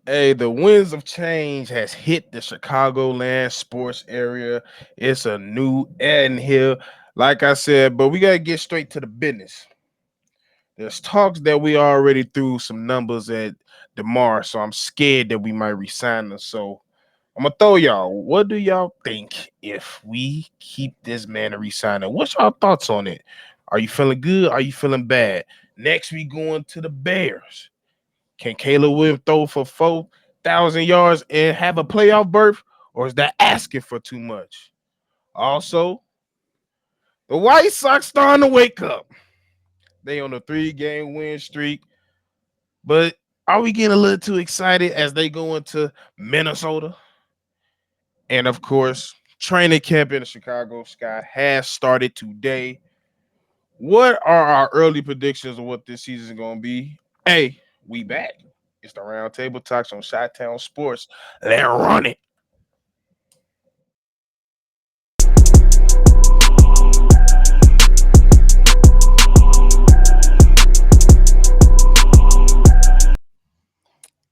Hey, the winds of change has hit the Chicagoland sports area. It's a new air in here, like I said, but we gotta get straight to the business. There's talks that we already threw some numbers at Demar, so I'm scared that we might resign him. So I'm gonna throw y'all. What do y'all think if we keep this man and resign him? What's y'all thoughts on it? Are you feeling good? Are you feeling bad? Next, we going to the Bears. Can Caleb Williams throw for 4,000 yards and have a playoff berth, or is that asking for too much? Also, the White Sox starting to wake up. They on a 3-game win streak, but are we getting a little too excited as they go into Minnesota? And of course, training camp in the Chicago Sky has started today. What are our early predictions of what this season is going to be? Hey, we back. It's the Roundtable Talks on Chi-Town Sports. Let's run it.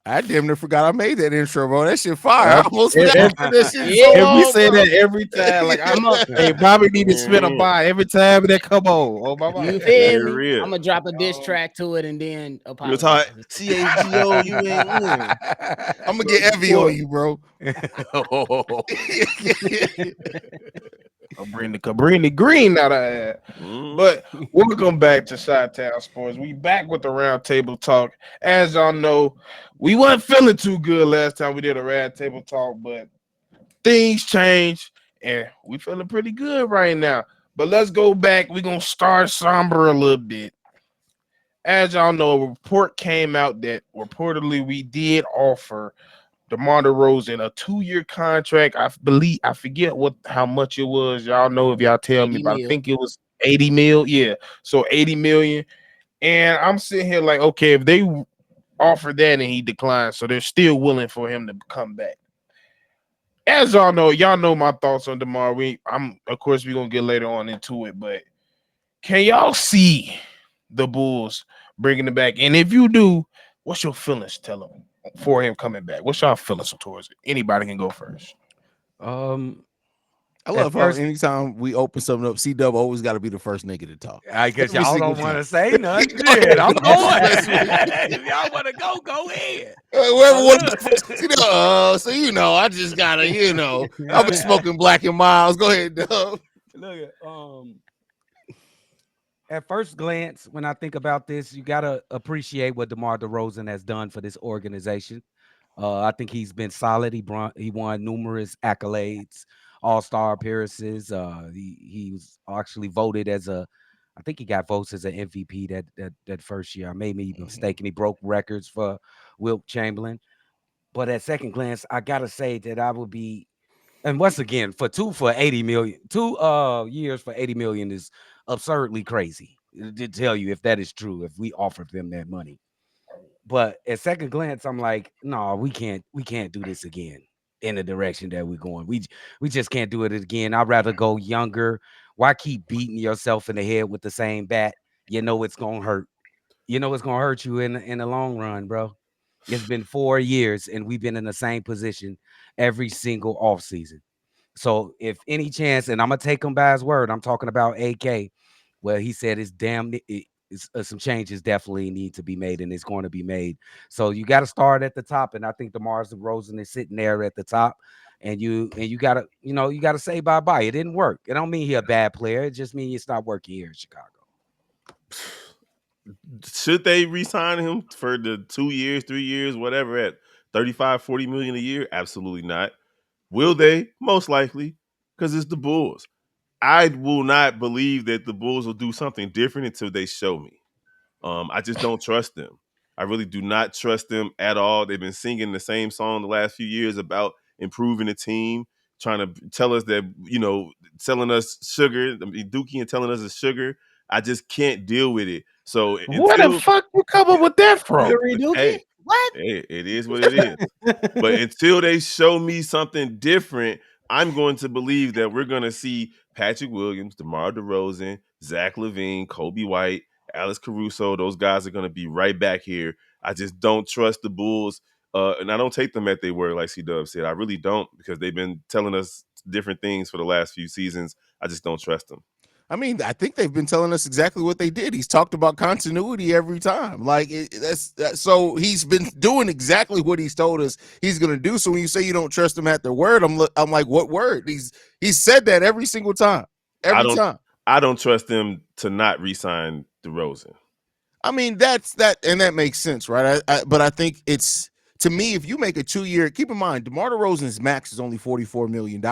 I damn near forgot I made that intro, bro. That shit fire. I Uh, almost and, forgot and, I did that shit so and we long, say bro. that every time. Like I'm a hey, Bobby need to spin a Mhm. buy every time that come on. Oh my you god. feel Real, me? real. I'm gonna drop a diss Um, track to it and then Real talk. apologize. CHGO, you ain't winning. I'm gonna but get Evie before on you, bro. bring the Cabrini Green out of that. Mhm. But welcome back to Chi-Town Sports. We back with the roundtable talk. As y'all know, we wasn't feeling too good last time we did a roundtable talk, but things change and we feeling pretty good right now. But let's go back. We're gonna start somber a little bit. As y'all know, a report came out that reportedly we did offer DeMar DeRozan a 2-year contract. I believe I forget what how much it was. Y'all know if y'all tell me, 80 but I mil. think it was 80 mil. Yeah, so 80 million. And I'm sitting here like, okay, if they offer that and he declines, so they're still willing for him to come back. As y'all know my thoughts on DeMar. I'm of course we're gonna get later on into it, but can y'all see the Bulls bringing it back? And if you do, what's your feelings? Tell them for him coming back. What's y'all feelings towards it? Anybody can go first. Um, I at love how first, anytime we open something up, C-Dub always got to be the first nigga to talk. I guess Every y'all single don't want time. to say nothing. Go ahead, Shit, I'm dog. going. Just mess with you. If y'all want to go ahead. Whoever But wants to look, go first, so I just gotta, I've been smoking Black and Miles. Go ahead, Dub. look. At first glance, when I think about this, you gotta appreciate what DeMar DeRozan has done for this organization. I think he's been solid. He won numerous accolades, All-Star appearances. He was actually voted as I think he got votes as an MVP that first year. I may be mistaken. He broke records for Wilt Chamberlain. But at second glance, I gotta say that I would be, and once again, for 80 million, 2 years for 80 million is absurdly crazy to tell you if that is true, if we offered them that money. But at second glance, I'm like, no, we can't do this again in the direction that we're going. We just can't do it again. I'd rather go younger. Why keep beating yourself in the head with the same bat? You know it's gonna hurt. You know it's gonna hurt you in the long run, bro. It's been 4 years and we've been in the same position every single offseason. So if any chance, and I'm gonna take him by his word, I'm talking about AK. Well, he said some changes definitely need to be made, and it's going to be made. So you got to start at the top, and I think DeMar DeRozan is sitting there at the top, and you gotta you gotta say bye bye. It didn't work. It don't mean he a bad player. It just means it's not working here in Chicago. Should they re-sign him for the 2 years, 3 years, whatever, at 35, 40 million a year? Absolutely not. Will they? Most likely, because it's the Bulls. I will not believe that the Bulls will do something different until they show me. I just don't trust them. I really do not trust them at all. They've been singing the same song the last few years about improving the team, trying to tell us that, selling us sugar, Dookie and telling us it's sugar. I just can't deal with it. So Where the until, fuck you come up with that from? Sugar Dookie? hey, What? hey, it is what it is. But until they show me something different, I'm going to believe that we're going to see Patrick Williams, DeMar DeRozan, Zach LaVine, Kobe White, Alex Caruso. Those guys are going to be right back here. I just don't trust the Bulls And I don't take them at their word, like C-Dub said. I really don't, because they've been telling us different things for the last few seasons. I just don't trust them. I mean, I think they've been telling us exactly what they did. He's talked about continuity every time. Like so he's been doing exactly what he's told us he's going to do. So when you say you don't trust him at their word, I'm like, what word? He's said that every single time. I Every don't time. I don't trust them to not re-sign DeRozan. I mean, and that makes sense, right? But I think it's, to me, if you make a 2-year, keep in mind, DeMar DeRozan's max is only $44 million.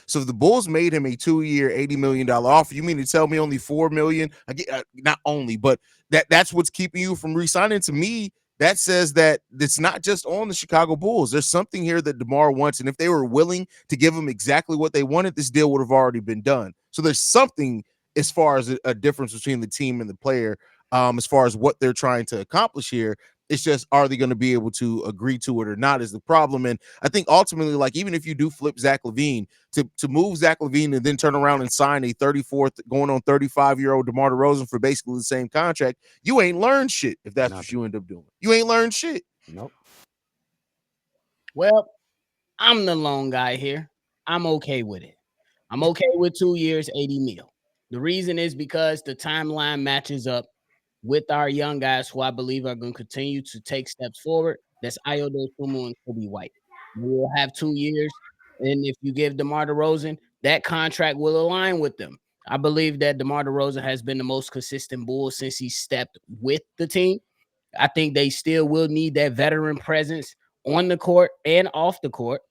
So if the Bulls made him a 2-year, $80 million offer, you mean to tell me only $4 million? I get, not only, but that's what's keeping you from re-signing. To me, that says that it's not just on the Chicago Bulls. There's something here that DeMar wants, and if they were willing to give him exactly what they wanted, this deal would have already been done. So there's something as far as a difference between the team and the player. As far as what they're trying to accomplish here, it's just, are they going to be able to agree to it or not is the problem. And I think ultimately, like, even if you do flip Zach LaVine, to move Zach LaVine and then turn around and sign a 34th going on 35-year-old DeMar DeRozan for basically the same contract, you ain't learned shit if that's what you end up doing. You ain't learned shit. Nope. Well, I'm the lone guy here. I'm okay with it. I'm okay with 2 years, 80 mil. The reason is because the timeline matches up with our young guys who I believe are going to continue to take steps forward. That's Ayo Dosunmu and Kobe White. We will have 2 years, and if you give DeMar DeRozan, that contract will align with them. I believe that DeMar DeRozan has been the most consistent Bull since he stepped with the team. I think they still will need that veteran presence on the court and off the court.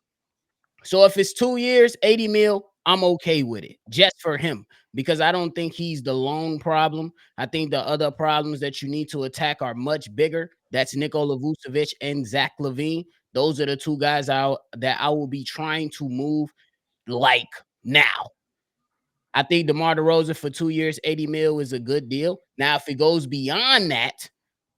So if it's 2 years, 80 mil, I'm okay with it just for him, because I don't think he's the lone problem. I think the other problems that you need to attack are much bigger. That's Nikola Vucevic and Zach LaVine. Those are the two guys that I will be trying to move like now. I think DeMar DeRozan for 2 years, 80 mil is a good deal. Now, if it goes beyond that,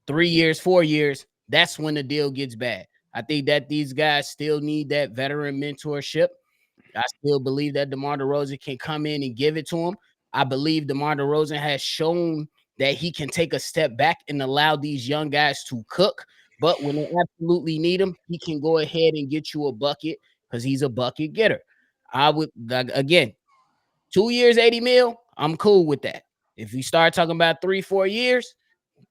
3 years, 4 years, that's when the deal gets bad. I think that these guys still need that veteran mentorship. I still believe that DeMar DeRozan can come in and give it to him. I believe DeMar DeRozan has shown that he can take a step back and allow these young guys to cook. But when they absolutely need him, he can go ahead and get you a bucket because he's a bucket getter. I would, again, 2 years, 80 mil, I'm cool with that. If we start talking about 3, 4 years,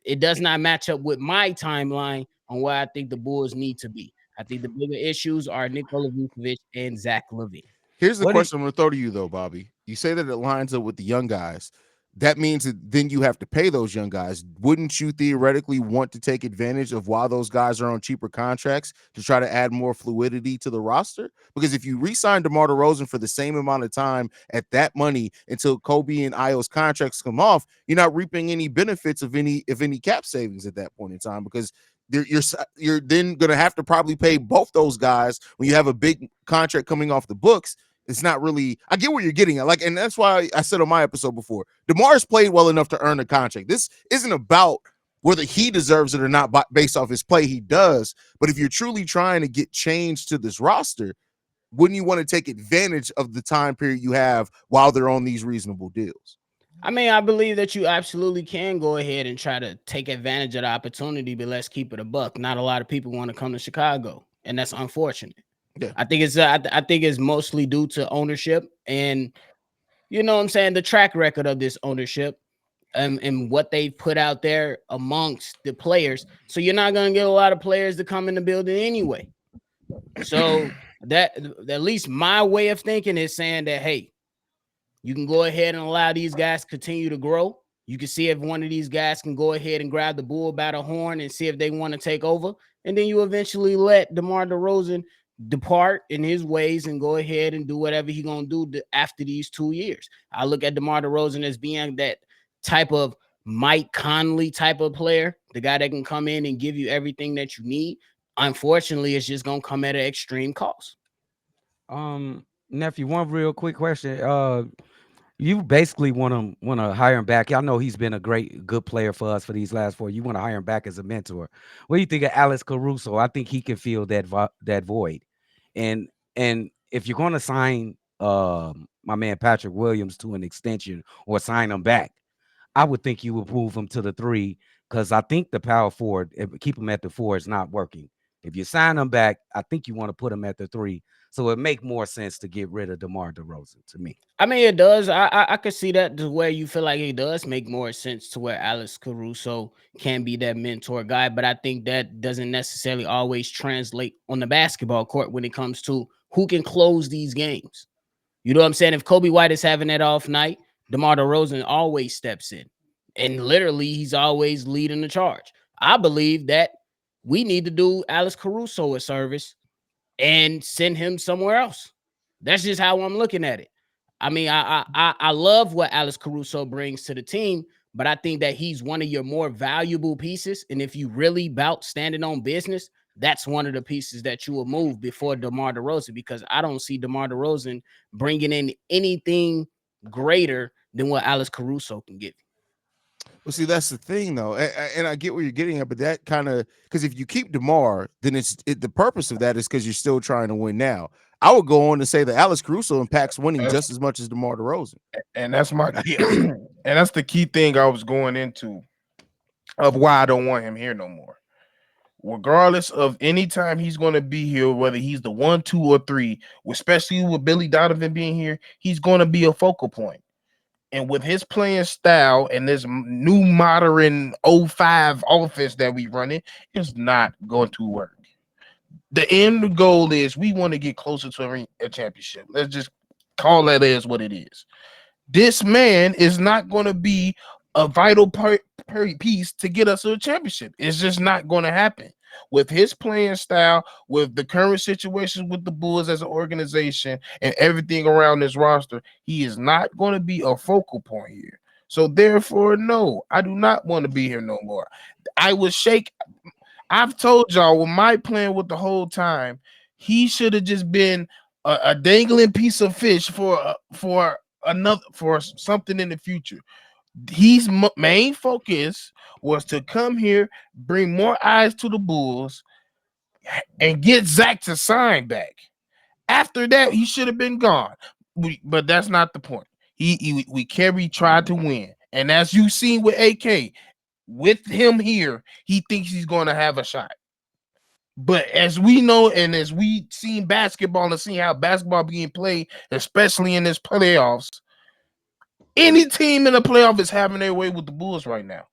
it does not match up with my timeline on where I think the Bulls need to be. I think the bigger issues are Nikola Vucevic and Zach LaVine. Here's the What do you, question I'm going to throw to you, though, Bobby. You say that it lines up with the young guys. That means that then you have to pay those young guys. Wouldn't you theoretically want to take advantage of while those guys are on cheaper contracts to try to add more fluidity to the roster? Because if you re-sign DeMar DeRozan for the same amount of time at that money until Kobe and Io's contracts come off, you're not reaping any benefits of any cap savings at that point in time, because you're then going to have to probably pay both those guys when you have a big contract coming off the books. It's not really, I get what you're getting at. Like, and that's why I said on my episode before, DeMar's played well enough to earn a contract. This isn't about whether he deserves it or not based off his play. He does. But if you're truly trying to get change to this roster, wouldn't you want to take advantage of the time period you have while they're on these reasonable deals? I mean, I believe that you absolutely can go ahead and try to take advantage of the opportunity, but let's keep it a buck. Not a lot of people want to come to Chicago, and that's unfortunate. Yeah. I think it's mostly due to ownership, and you know what I'm saying, the track record of this ownership and what they've put out there amongst the players. So you're not going to get a lot of players to come in the building anyway. So that, at least my way of thinking, is saying that, hey, you can go ahead and allow these guys to continue to grow. You can see if one of these guys can go ahead and grab the bull by the horn and see if they want to take over. And then you eventually let DeMar DeRozan depart in his ways and go ahead and do whatever he's going to do after these 2 years. I look at DeMar DeRozan as being that type of Mike Conley type of player, the guy that can come in and give you everything that you need. Unfortunately, it's just going to come at an extreme cost. nephew, one real quick question. You basically want to hire him back. I know he's been a good player for us for these last 4. You want to hire him back as a mentor. What do you think of Alex Caruso? I think he can fill that void. And if you're going to sign my man Patrick Williams to an extension or sign him back, I would think you would move him to the 3, because I think the power forward, keep him at the 4, is not working. If you sign him back, I think you want to put him at the 3. So it make more sense to get rid of DeMar DeRozan to me. I mean, it does. I could see that to where you feel like it does make more sense to where Alex Caruso can be that mentor guy, but I think that doesn't necessarily always translate on the basketball court when it comes to who can close these games. You know what I'm saying? If Kobe White is having that off night, DeMar DeRozan always steps in, and literally he's always leading the charge. I believe that we need to do Alex Caruso a service and send him somewhere else. That's just how I'm looking at it. I mean, I love what Alex Caruso brings to the team, but I think that he's one of your more valuable pieces. And if you really bout standing on business, that's one of the pieces that you will move before DeMar DeRozan, because I don't see DeMar DeRozan bringing in anything greater than what Alex Caruso can give. Well, see, that's the thing, though, and I get where you're getting at, but that kind of because if you keep DeMar, then the purpose of that is because you're still trying to win now. I would go on to say that Alex Caruso impacts winning That's, just as much as DeMar DeRozan. and that's my Yeah. and that's the key thing I was going into of why I don't want him here no more. Regardless of any time he's going to be here, whether he's the 1, 2, or 3, especially with Billy Donovan being here, he's going to be a focal point. And with his playing style and this new modern '05 offense that we running, it's not going to work. The end goal is we want to get closer to a championship. Let's just call that as what it is. This man is not going to be a vital piece to get us to a championship. It's just not going to happen. With his playing style, with the current situations with the Bulls as an organization and everything around this roster, he is not going to be a focal point here. So therefore, no, I do not want to be here no more. I would shake. I've told y'all with my plan with the whole time, he should have just been a dangling piece of fish for another for something in the future. His main focus was to come here, bring more eyes to the Bulls, and get Zach to sign back. After that, he should have been gone. But that's not the point. We tried to win, and as you seen with AK, with him here, he thinks he's going to have a shot. But as we know, and as we seen basketball and see how basketball being played, especially in this playoffs, any team in the playoff is having their way with the Bulls right now.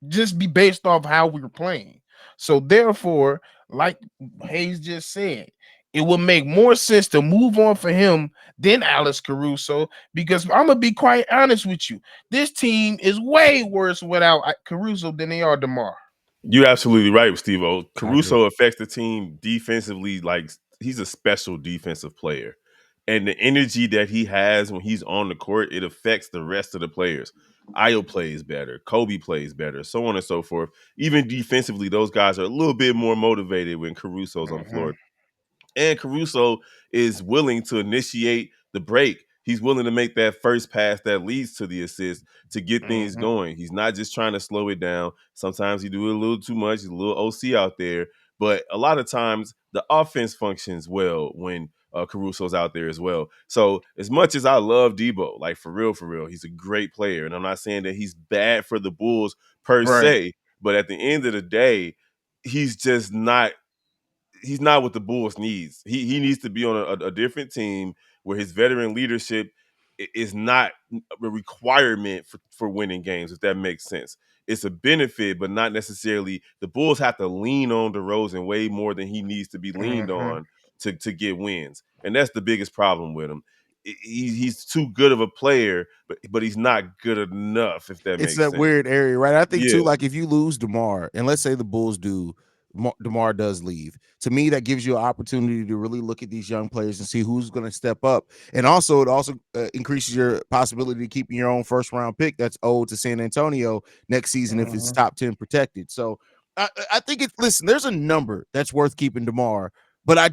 Just be based off how we were playing. So therefore, like Hayes just said, it would make more sense to move on for him than Alex Caruso, because I'm gonna be quite honest with you. This team is way worse without Caruso than they are DeMar. You're absolutely right, Steve O. I agree. Caruso affects the team defensively. Like, he's a special defensive player. And the energy that he has when he's on the court, it affects the rest of the players. Io plays better, Kobe plays better, so on and so forth. Even defensively, those guys are a little bit more motivated when Caruso's on the Mhm. floor. And Caruso is willing to initiate the break. He's willing to make that first pass that leads to the assist to get things Mhm. going. He's not just trying to slow it down. Sometimes he do it a little too much. He's a little OC out there. But a lot of times the offense functions well when Caruso's out there as well. So as much as I love Debo, like for real, he's a great player. And I'm not saying that he's bad for the Bulls per Right. se. But at the end of the day, he's just not he's not what the Bulls needs. He needs to be on a different team where his veteran leadership is not a requirement for winning games, if that makes sense. It's a benefit, but not necessarily. The Bulls have to lean on DeRozan way more than he needs to be leaned Mhm. on to get wins, and that's the biggest problem with him. He's too good of a player, but he's not good enough, if that It's makes that sense. weird area, right? I think Yeah, too, like if you lose DeMar, and let's say the Bulls do, DeMar does leave. To me, that gives you an opportunity to really look at these young players and see who's going to step up, and also it also increases your possibility to keeping your own first round pick that's owed to San Antonio next season if it's Mhm. top 10 protected. So I think it's listen. There's a number that's worth keeping DeMar, but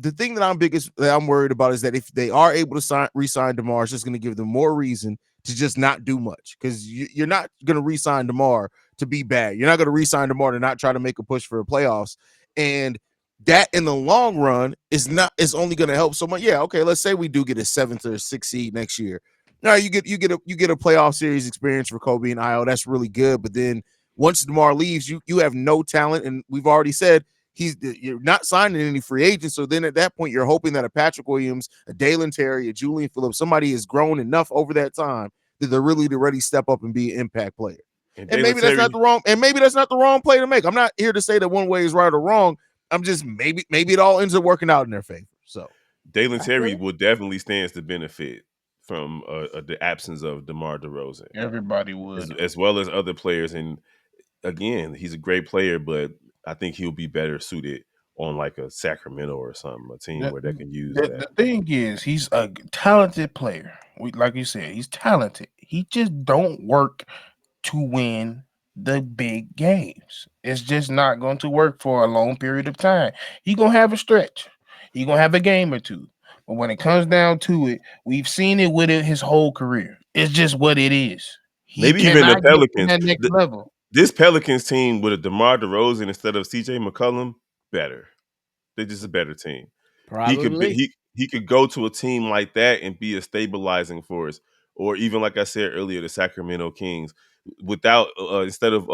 the thing that I'm worried about is that if they are able to re-sign DeMar, it's just going to give them more reason to just not do much, because you're not going to re-sign DeMar to be bad. You're not going to re-sign DeMar to not try to make a push for the playoffs. And that in the long run is only going to help so much. Yeah, okay, let's say we do get a 7th or 6th seed next year. Now you get a playoff series experience for Kobe and Io. That's really good. But then once DeMar leaves, you have no talent, and we've already said You're not signing any free agents. So then at that point, you're hoping that a Patrick Williams, a Dalen Terry, a Julian Phillips, somebody has grown enough over that time that they're really ready to step up and be an impact player. And And Dalen maybe that's Terry, not the wrong. And maybe that's not the wrong play to make. I'm not here to say that one way is right or wrong. I'm just maybe it all ends up working out in their favor. So Dalen I feel Terry it. will definitely stands to benefit from the absence of DeMar DeRozan, Everybody would. as well as other players. And again, he's a great player, but I think he'll be better suited on like a Sacramento or something, a team The, where they can use the that. thing is, he's a talented player. Like you said, he's talented. He just don't work to win the big games. It's just not going to work for a long period of time. He gonna have a stretch. He gonna have a game or two. But when it comes down to it, we've seen it with it his whole career. It's just what it is. He Maybe even the cannot get to Pelicans. that next level. This Pelicans team with a DeMar DeRozan instead of CJ McCollum, better. They're just a better team. He could be Probably. he could go to a team like that and be a stabilizing force, or even like I said earlier, the Sacramento Kings. Without instead of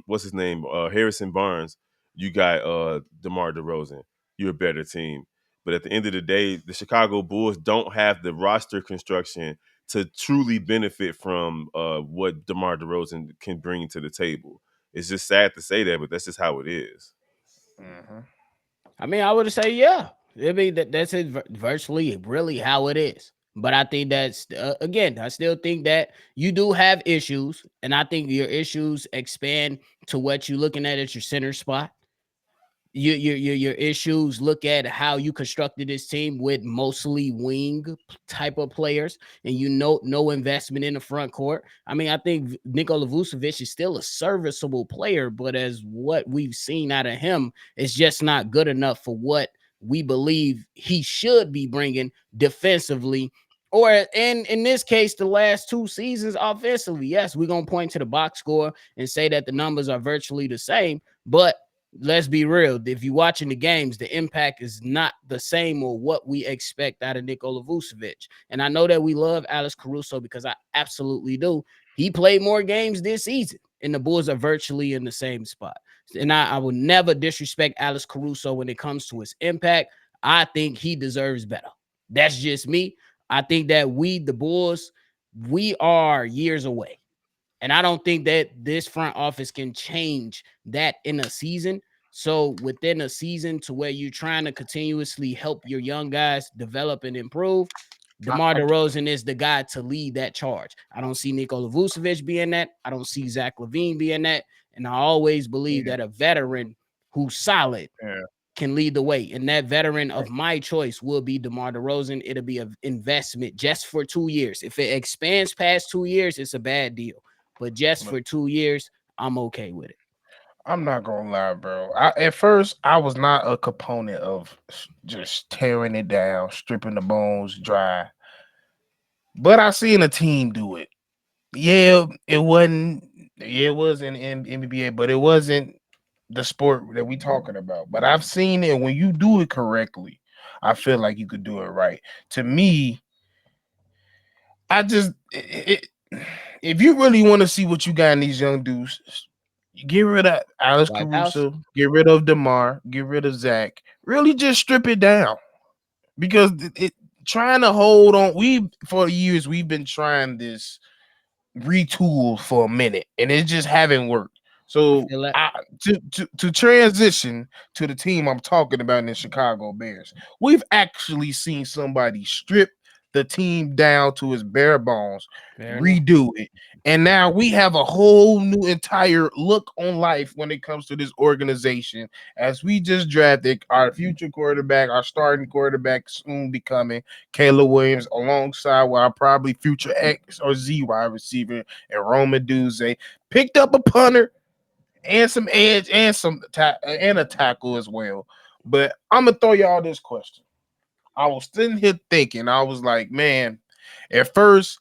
what's his name, Harrison Barnes, you got DeMar DeRozan. You're a better team. But at the end of the day, the Chicago Bulls don't have the roster construction to truly benefit from what DeMar DeRozan can bring to the table. It's just sad to say that, but that's just how it is. Mhm. I mean, I would say yeah. I mean that's it, virtually really how it is. But I think that's again, I still think that you do have issues, and I think your issues expand to what you're looking at your center spot. Your issues look at how you constructed this team with mostly wing type of players, and no investment in the front court. I mean, I think Nikola Vucevic is still a serviceable player, but as what we've seen out of him, it's just not good enough for what we believe he should be bringing defensively. Or in this case, the last 2 seasons offensively. Yes, we're gonna point to the box score and say that the numbers are virtually the same, but let's be real. If you're watching the games, the impact is not the same or what we expect out of Nikola Vucevic. And I know that we love Alex Caruso because I absolutely do. He played more games this season, and the Bulls are virtually in the same spot. And I will never disrespect Alex Caruso when it comes to his impact. I think he deserves better. That's just me. I think that the Bulls, we are years away. And I don't think that this front office can change that in a season. So within a season to where you're trying to continuously help your young guys develop and improve, DeMar I DeRozan is the guy to lead that charge. I don't see Nikola Vucevic being that. I don't see Zach LaVine being that. And I always believe yeah, that a veteran who's solid yeah. can lead the way. And that veteran of my choice will be DeMar DeRozan. It'll be an investment just for 2 years. If it expands past 2 years, it's a bad deal. But just Look, for 2 years, I'm okay with it. I'm not gonna lie, bro. At first I was not a component of just tearing it down, stripping the bones dry. But I seen a team do it. Yeah, it wasn't. Yeah, it was in NBA, but it wasn't the sport that we talking about. But I've seen it when you do it correctly. I feel like you could do it right. To me, I just if you really want to see what you got in these young dudes, get rid of Alex White House, Caruso, get rid of Demar, get rid of Zach. Really, just strip it down because trying to hold on. We for years we've been trying this retool for a minute, and it just haven't worked. I So feel that. to transition to the team I'm talking about in the Chicago Bears, we've actually seen somebody strip the team down to its bare bones, Fair enough. redo it, and now we have a whole new entire look on life when it comes to this organization. As we just drafted our future quarterback, our starting quarterback, soon becoming Caleb Williams, alongside with our probably future X or Z wide receiver and Roman Duze. Picked up a punter and some edge and and a tackle as well. But I'm gonna throw y'all this question. I was sitting here thinking, I was like, man, at first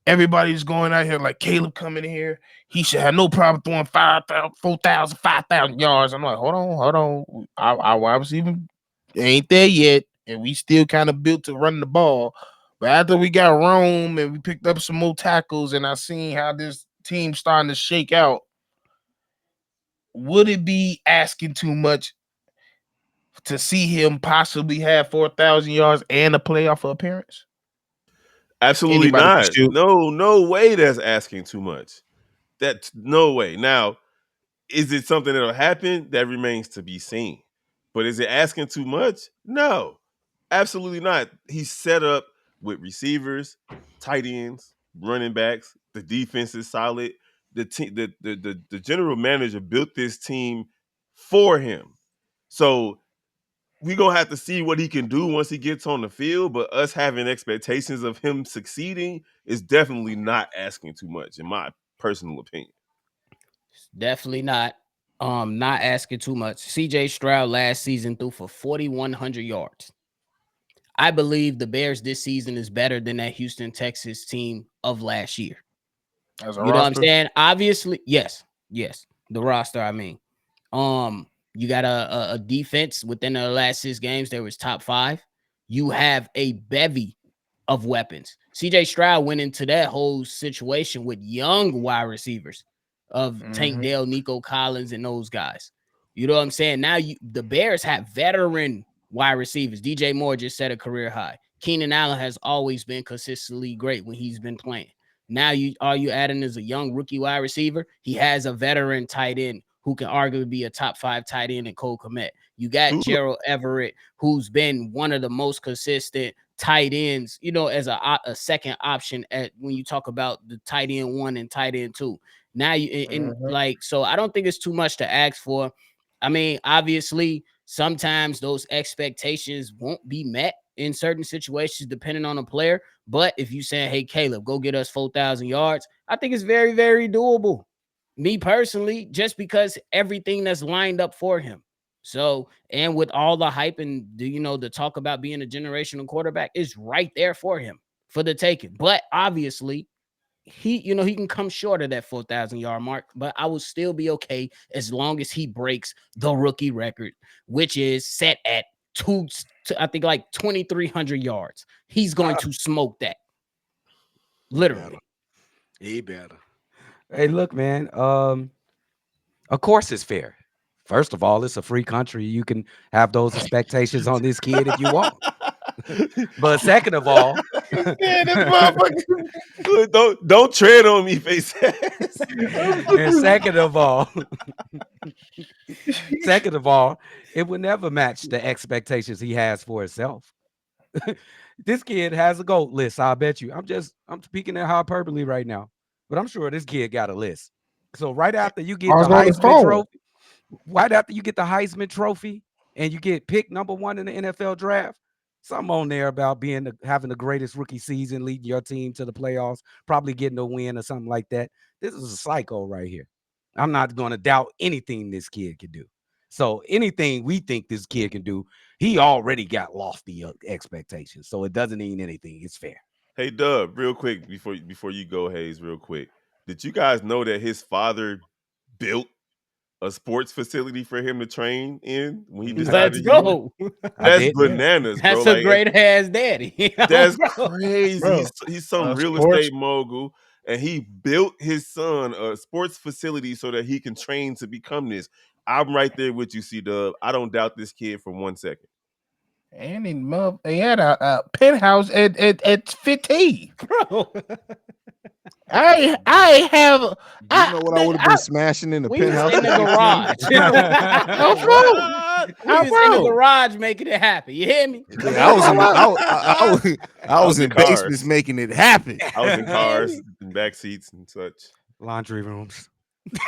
everybody's going out here like Caleb coming in here. He should have no problem throwing 5,000, 4,000, 5,000 yards. I'm like, hold on. Our wide receiver ain't there yet, and we still kind of built to run the ball. But after we got Rome and we picked up some more tackles, and I seen how this team starting to shake out, would it be asking too much to see him possibly have 4,000 yards and a playoff appearance? Absolutely Anybody can not. shoot. No way. That's asking too much. That's no way. Now, is it something that'll happen? That remains to be seen. But is it asking too much? No, absolutely not. He's set up with receivers, tight ends, running backs. The defense is solid. The team, the general manager built this team for him. So we're gonna have to see what he can do once he gets on the field. But us having expectations of him succeeding is definitely not asking too much, in my personal opinion. Definitely not. Not asking too much. CJ Stroud last season threw for 4,100 yards. I believe the Bears this season is better than that Houston, Texas team of last year. As a You know what I'm roster? saying? Obviously, yes. The roster, I mean. You got a defense within the last 6 games, there was top 5. You have a bevy of weapons. CJ Stroud went into that whole situation with young wide receivers of Tank Dell, Nico Collins, and those guys. You know what I'm saying? Now the Bears have veteran wide receivers. DJ Moore just set a career high. Keenan Allen has always been consistently great when he's been playing. Now all you adding is a young rookie wide receiver. He has a veteran tight end who can arguably be a top 5 tight end in Cole Kmet. You got Gerald Everett, who's been one of the most consistent tight ends, as a second option at when you talk about the tight end 1 and tight end 2. Now so I don't think it's too much to ask for. I mean, obviously, sometimes those expectations won't be met in certain situations depending on a player. But if you saying, hey, Caleb, go get us 4,000 yards, I think it's very, very doable. Me personally, just because everything that's lined up for him. So, and with all the hype and the talk about being a generational quarterback is right there for him for the taking. But obviously, he can come short of that 4,000 yard mark, but I will still be okay as long as he breaks the rookie record, which is set at I think like 2,300 yards. He's going to smoke that. Literally. He better. Hey, look, man. Of course it's fair. First of all, it's a free country. You can have those expectations on this kid if you want. But second of all, Yeah, this motherfucker. Don't tread on me, face. and second of all, it would never match the expectations he has for himself. This kid has a GOAT list, I bet you. I'm speaking in hyperbole right now, but I'm sure this kid got a list. So right after you get the on his Heisman phone. Trophy, right after you get the Heisman Trophy and you get picked number 1 in the NFL draft, something on there about having the greatest rookie season, leading your team to the playoffs, probably getting a win or something like that. This is a psycho right here. I'm not going to doubt anything this kid can do. So anything we think this kid can do, he already got lofty expectations. So it doesn't mean anything. It's fair. Hey, Dub, real quick before you go, Hayes, real quick. Did you guys know that his father built a sports facility for him to train in when he Let's decided he wanted? go. I That's did. bananas, bro. That's a Like great ass daddy. that's Bro. crazy. Bro, He's some real sports. estate mogul, and he built his son a sports facility so that he can train to become this. I'm right there with you, C-Dub. I don't doubt this kid for 1 second. And he had a penthouse at 15. Bro. I have. You know what I would have been smashing in the We was penthouse in the at 15? garage. No phone. We was in the garage making it happen. You hear me? Yeah, I was in in cars. basements making it happen. I was in cars and back seats and such. Laundry rooms.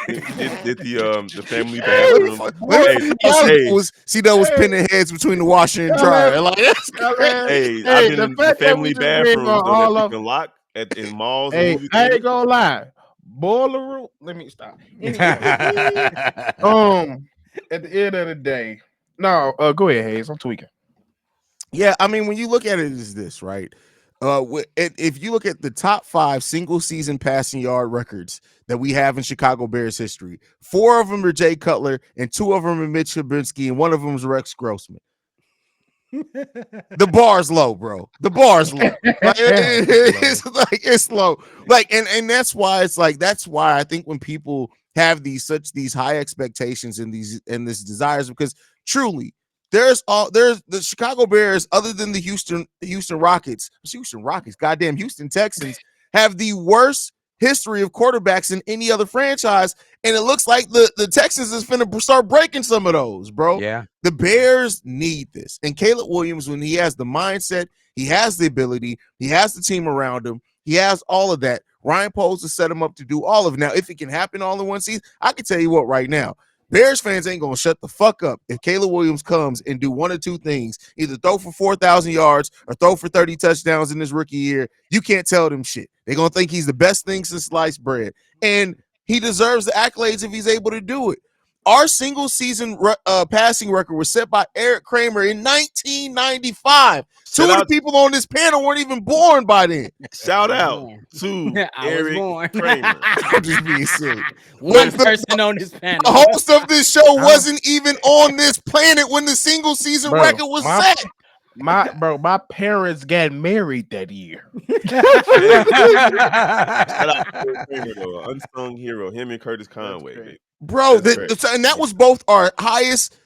Did the family bathroom. That was pinning heads between the washer and dryer. Like that's crazy. Hey, I've been the in the fact that we family just bring bathrooms on though all that of. you can lock in malls and Hey, movie I theaters. ain't gonna lie. Boiler room. Let me stop. Anyway, at the end of the day, no. Go ahead, Hayes. I'm tweaking. Yeah, I mean, when you look at it as this, right? If you look at the top 5 single season passing yard records that we have in Chicago Bears history, 4 of them are Jay Cutler, and 2 of them are Mitch Trubisky, and 1 of them is Rex Grossman. The bar's low, bro. The bar's low. Like, it's low. Like, and that's why I think when people have these high expectations and this desires, because truly, there's the Chicago Bears, other than the Houston Rockets, goddamn Houston Texans, have the worst history of quarterbacks in any other franchise. And it looks like the Texans is finna start breaking some of those, bro. Yeah. The Bears need this. And Caleb Williams, when he has the mindset, he has the ability, he has the team around him, he has all of that. Ryan Poles has set him up to do all of it. Now, if it can happen all in one season, I can tell you what right now. Bears fans ain't gonna shut the fuck up if Caleb Williams comes and do one or two things: either throw for 4,000 yards or throw for 30 touchdowns in his rookie year. You can't tell them shit. They're gonna think he's the best thing since sliced bread, and he deserves the accolades if he's able to do it. Our single season passing record was set by Eric Kramer in 1995. Two of the people on this panel weren't even born by then. Shout out to Eric Kramer. I'm just being silly. One person on this panel. The host of this show wasn't even on this planet when the single season record was set. My parents got married that year. Shout out to Eric Kramer, though, unsung hero. Him and Curtis Conway. Bro, and that was both our highest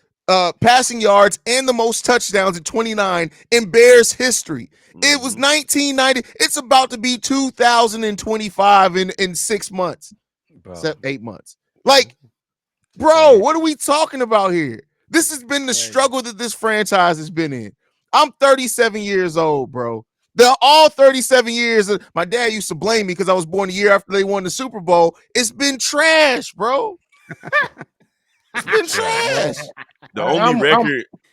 passing yards and the most touchdowns at 29 in Bears history. It was 1990. It's about to be 2025 in 6 months, 8 months. Like, bro, what are we talking about here? This has been the struggle that this franchise has been in. I'm 37 years old, bro. They're all 37 years. My dad used to blame me because I was born a year after they won the Super Bowl. It's been trash, bro. It's been trash. The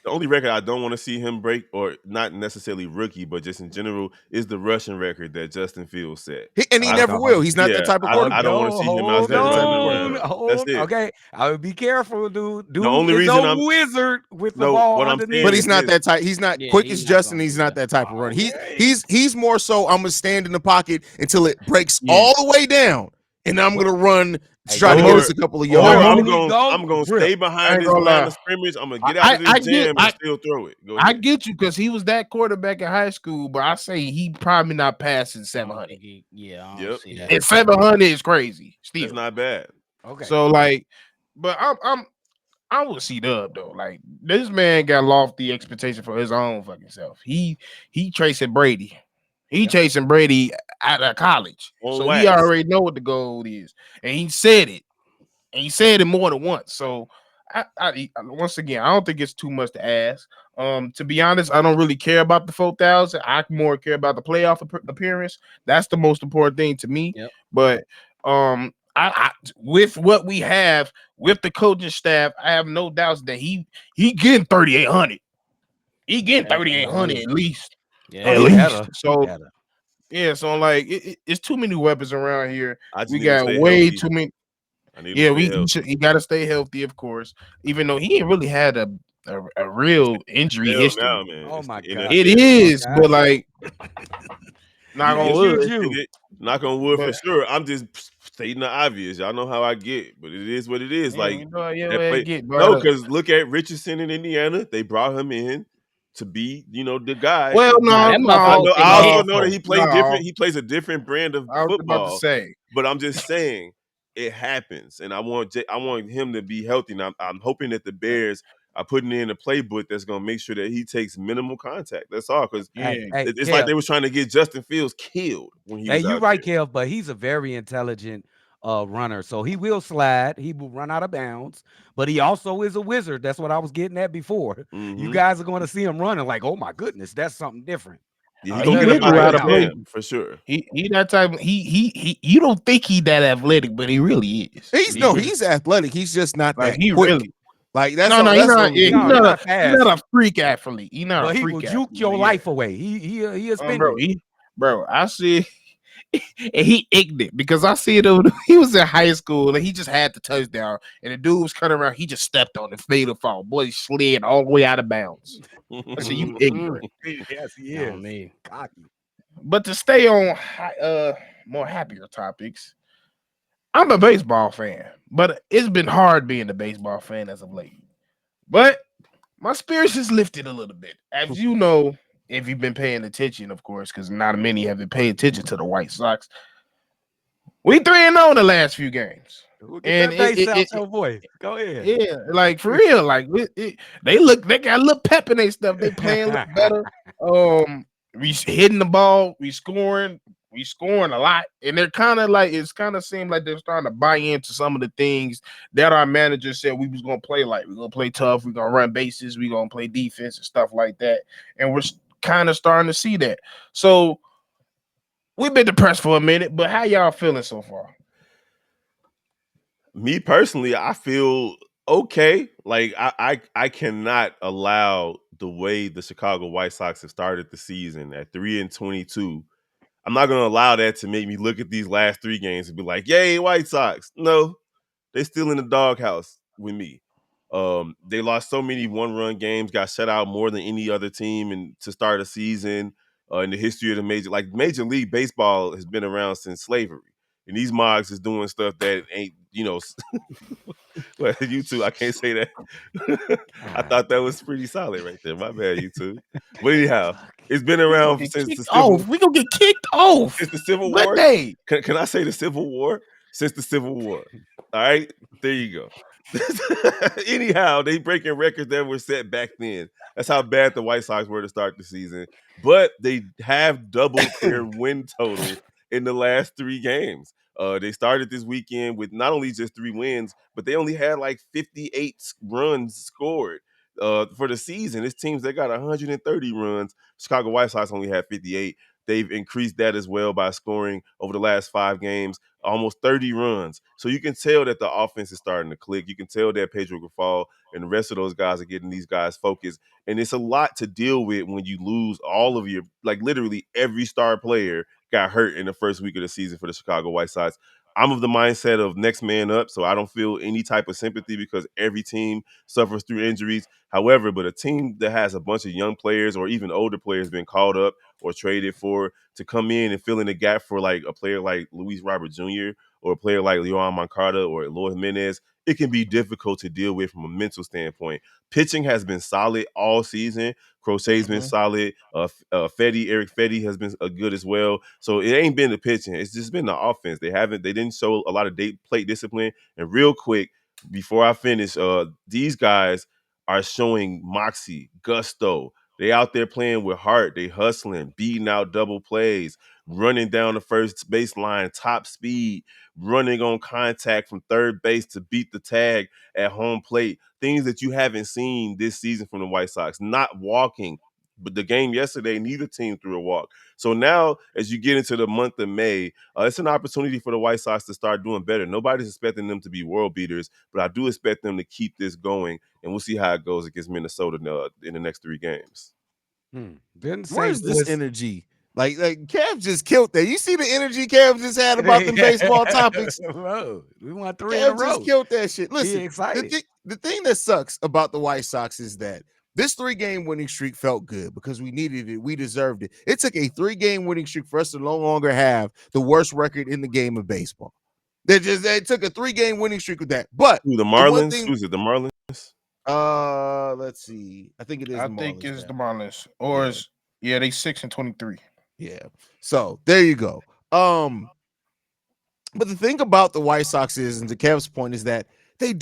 only record I don't want to see him break, or not necessarily rookie, but just in general, is the rushing record that Justin Fields set. And he never will. He's not that type of quarterback. I don't want to see him out there running around. That's it. Okay, I would be careful, dude. The only reason I'm wizard with the ball underneath. But he's not that type. He's not quick as Justin. He's not that type of runner. He's more so. I'm gonna stand in the pocket until it breaks all the way down, and I'm gonna run. Try to get us a couple of yards. I'm gonna stay behind this line of scrimmage. I'm gonna get out of this jam and still throw it. I get you because he was that quarterback in high school, but I say he probably not passing 700. Yeah, I see that. And 700 is crazy. Still, it's not bad. Okay, so like, but I would see Dub though. Like, this man got lofty expectation for his own fucking self. He tracing Brady. He chasing Brady out of college. So he already know what the goal is. And he said it. And he said it more than once. So I once again, I don't think it's too much to ask. To be honest, I don't really care about the 4,000. I more care about the playoff appearance. That's the most important thing to me. Yep. But I with what we have with the coaching staff, I have no doubts that he getting 3,800. He getting 3,800 at least. Yeah, at least. So so like it's too many weapons around here. We got way too many. He got to stay healthy, of course. Even though he ain't really had a real injury history. Now, man. Oh my god, it is, but like, knock on wood. Knock on wood for sure. I'm just stating the obvious. Y'all know how I get, but it is what it is. Because look at Richardson in Indiana. They brought him in to be, the guy. Well, I also know that he plays different. He plays a different brand of football. About to say, but I'm just saying it happens, and I want him to be healthy. And I'm hoping that the Bears are putting in a playbook that's going to make sure that he takes minimal contact. That's all, because it's like they was trying to get Justin Fields killed when he was you're out right, there. Kev, but he's a very intelligent runner. So he will slide. He will run out of bounds, but he also is a wizard. That's what I was getting at before. Mm-hmm. You guys are going to see him running like, oh my goodness, that's something different. Yeah, he gonna get out of him for sure. He that type. He you don't think he that athletic, but he really is. He's athletic. He's just not like that he quick. Really. Like that's he's not a freak athlete. He's not a freak. He will juke your life away. He is bro. I see. And he ignorant because I see it over. He was in high school and he just had the touchdown, and the dude was cutting around. He just stepped on the fatal fall. Boy, he slid all the way out of bounds. I said, "You ignorant." Yes, he is. Me. Cocky. But to stay on more happier topics, I'm a baseball fan, but it's been hard being a baseball fan as of late. But my spirits has lifted a little bit, as you know. If you've been paying attention, of course, because not many have been paying attention to the White Sox. We 3-0 the last few games. We'll get and that bass out your voice. Go ahead. yeah, like for real, like they got a little pep in their stuff. They playing a little better. We hitting the ball, we scoring a lot, and they're kind of like it's kind of seemed like they're starting to buy into some of the things that our manager said we was gonna play. Like we're gonna play tough, we're gonna run bases, we're gonna play defense and stuff like that, and we're kind of starting to see that. So we've been depressed for a minute, but how y'all feeling so far? Me personally, I feel okay. Like I cannot allow the way the Chicago White Sox have started the season at 3-22. I'm not gonna allow that to make me look at these last 3 games and be like, "Yay, White Sox!" No, they still in the doghouse with me. They lost so many one-run games, got shut out more than any other team, and to start a season in the history of the Major League Baseball has been around since slavery, and these mogs is doing stuff that ain't well, YouTube, I can't say that. I thought that was pretty solid right there. My bad, YouTube. But anyhow, it's been We gonna around get since the kicked off. We gonna get kicked off. since the Civil What War. day? Can I say the Civil War? Since the Civil War. All right, there you go. Anyhow, they breaking records that were set back then. That's how bad the White Sox were to start the season. But they have doubled their win total in the last 3 games. They started this weekend with not only just 3 wins, but they only had like 58 runs scored for the season. It's teams that got 130 runs. Chicago White Sox only had 58. They've increased that as well by scoring over the last 5 games almost 30 runs. So you can tell that the offense is starting to click. You can tell that Pedro Grafal and the rest of those guys are getting these guys focused. And it's a lot to deal with when you lose all of your, like literally every star player got hurt in the first week of the season for the Chicago White Sox. I'm of the mindset of next man up, so I don't feel any type of sympathy because every team suffers through injuries. However, but a team that has a bunch of young players or even older players being called up or traded for to come in and fill in the gap for like a player like Luis Robert Jr. or a player like Yohan Moncada or Eloy Jimenez, it can be difficult to deal with from a mental standpoint. Pitching has been solid all season. Crochet's been solid. Eric Fetty has been good as well. So it ain't been the pitching. It's just been the offense. They didn't show a lot of plate discipline. And real quick, before I finish, these guys are showing moxie, gusto. They out there playing with heart. They hustling, beating out double plays, running down the first baseline, top speed, running on contact from third base to beat the tag at home plate. Things that you haven't seen this season from the White Sox. Not walking. But the game yesterday, neither team threw a walk. So now, as you get into the month of May, it's an opportunity for the White Sox to start doing better. Nobody's expecting them to be world beaters, but I do expect them to keep this going, and we'll see how it goes against Minnesota in the next 3 games. Then Where's St. this Louis. energy? Like Kev just killed that. You see the energy Kev just had about the baseball topics? Bro, we won 3 in a Kev row. just killed that shit. He Listen, excited. the thing that sucks about the White Sox is that this 3-game winning streak felt good because we needed it. We deserved it. It took a 3-game winning streak for us to no longer have the worst record in the game of baseball. They took a 3-game winning streak with that. But Who, the the one Marlins? thing, Who's it? The Marlins? let's see. I think it is I the think Marlins it's now. the Marlins, or Yeah. is they 6-23. Yeah. So there you go. But the thing about the White Sox is, and to Kev's point, is that they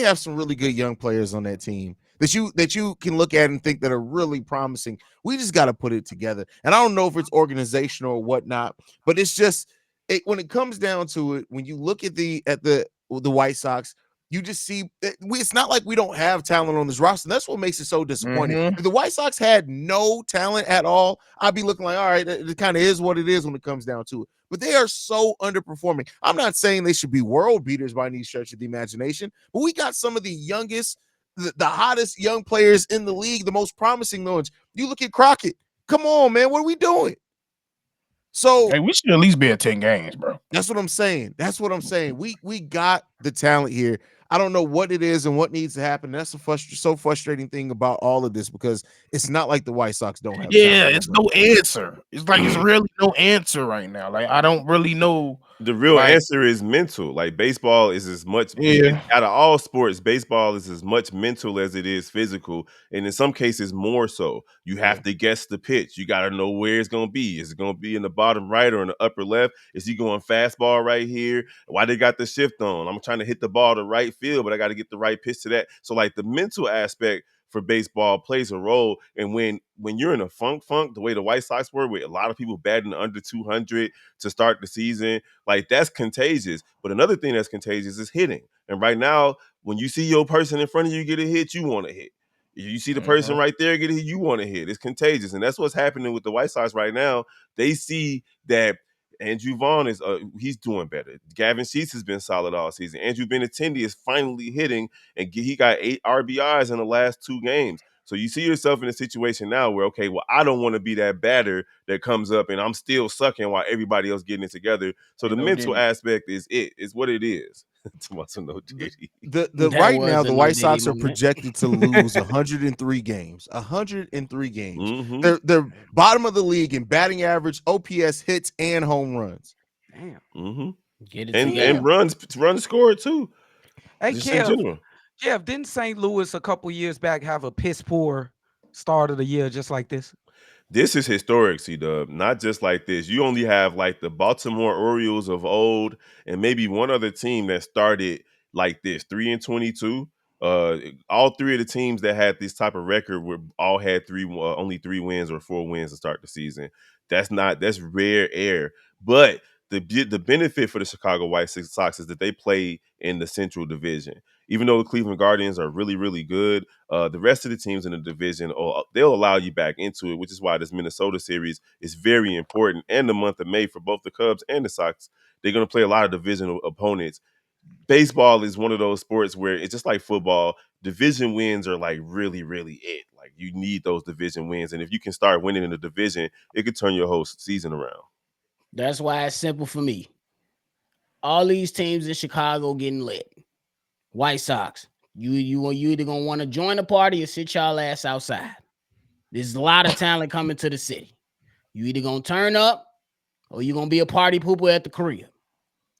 have some really good young players on that team that you can look at and think that are really promising. We just got to put it together. And I don't know if it's organizational or whatnot, but it's just when it comes down to it, when you look at the White Sox, you just see it's not like we don't have talent on this roster. That's what makes it so disappointing. If the White Sox had no talent at all, I'd be looking like, all right, it kind of is what it is when it comes down to it. But they are so underperforming. I'm not saying they should be world beaters by any stretch of the imagination, but we got some of the youngest, the hottest young players in the league, the most promising ones. You look at Crockett. Come on, man, what are we doing? So Hey, we should at least be at 10 games, bro. that's what I'm saying. We got the talent here. I don't know what it is and what needs to happen. That's so frustrating thing about all of this because it's not like the White Sox don't have Yeah, talent. it's no answer. It's like it's really no answer right now. Like I don't really know The real Like, answer is mental. Like baseball is as much yeah, out of all sports, baseball is as much mental as it is physical, and in some cases more so. You yeah. have to guess the pitch. You got to know where it's going to be. Is it going to be in the bottom right or in the upper left? Is he going fastball right here? Why they got the shift on? I'm trying to hit the ball to right field, but I got to get the right pitch to that. So like the mental aspect for baseball plays a role. And when you're in a funk, the way the White Sox were, with a lot of people batting under 200 to start the season, like that's contagious. But another thing that's contagious is hitting. And right now, when you see your person in front of you get a hit, you want to hit. If you see the person Mhm. right there get a hit, you want to hit. It's contagious. And that's what's happening with the White Sox right now. They see that Andrew Vaughn is he's doing better. Gavin Sheets has been solid all season. Andrew Benintendi is finally hitting, and he got 8 RBIs in the last 2 games. So you see yourself in a situation now where, okay, well, I don't want to be that batter that comes up and I'm still sucking while everybody else getting it together. So the Ain't no mental Diddy. aspect is what it is. It's no The, Diddy. the That right now was a the no White Diddy Sox are moment. projected to lose 103 games. 103 games. Mm-hmm. They're bottom of the league in batting average, OPS, hits, and home runs. Damn. Mm-hmm. Get it And together. runs scored too, Hey, just in Kev. general. Kev, didn't St. Louis a couple years back have a piss poor start of the year just like this? This is historic, C-Dub. Not just like this. You only have like the Baltimore Orioles of old and maybe one other team that started like this, 3-22. All three of the teams that had this type of record were all had only 3 wins or 4 wins to start the season. That's rare air. But the benefit for the Chicago White Sox is that they play in the Central Division. Even though the Cleveland Guardians are really, really good, the rest of the teams in the division, they'll allow you back into it, which is why this Minnesota series is very important. And the month of May for both the Cubs and the Sox, they're going to play a lot of divisional opponents. Baseball is one of those sports where it's just like football. Division wins are like really, really it. Like you need those division wins, and if you can start winning in the division, it could turn your whole season around. That's why it's simple for me. All these teams in Chicago getting lit. White Sox. You either gonna want to join the party or sit y'all ass outside. There's a lot of talent coming to the city. You either gonna turn up or you gonna be a party pooper at the crib.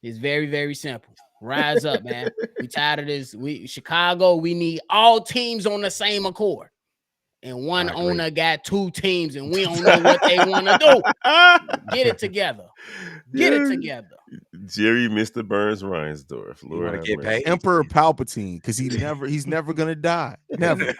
It's very, very simple. Rise up, man. We tired of this. We Chicago, we need all teams on the same accord. And one I agree. owner got 2 teams and we don't know what they want to do. Get it together. Get it Yeah. together. Jerry Mr. Burns Reinsdorf. You Lord want to have get It's mercy. paid? Emperor Palpatine because he's never gonna die. Never. No,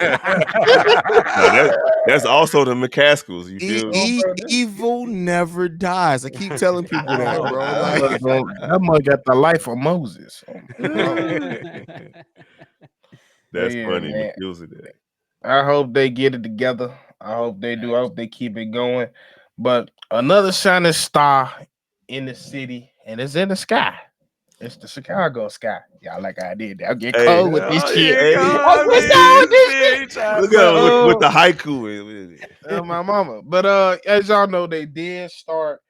that's also the McCaskills. You feel me? Oh, brother. Evil never dies. I keep telling people that, Oh, bro. That Like, God. that mug got the life of Moses. Oh, but That's yeah, funny. man. McKill's today. I hope they get it together. I hope they do. I hope they keep it going. But another shining star in the city, and it's in the sky. It's the Chicago sky. Y'all like I did that. I'll get Hey, cold with this Oh, shit. here it hey, I'm comes. switched on with this shit. He trying to look at But switch him it. with the haiku. my mama. But as y'all know, they did start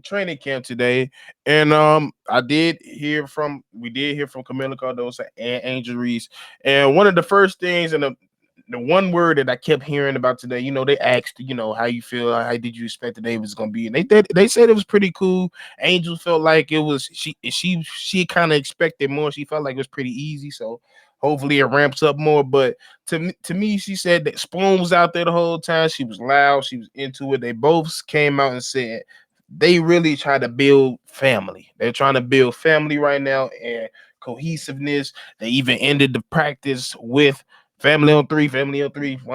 training camp today. And we did hear from Camila Cardoso and Angel Reese. And one of the first things and the one word that I kept hearing about today, they asked, how you feel, how did you expect the day was gonna be? And they said it was pretty cool. Angel felt like it was she kind of expected more. She felt like it was pretty easy. So hopefully it ramps up more. But to me, she said that Spoon was out there the whole time. She was loud, she was into it. They both came out and said they really try to build family. They're trying to build family right now and cohesiveness. They even ended the practice with family on three, 1,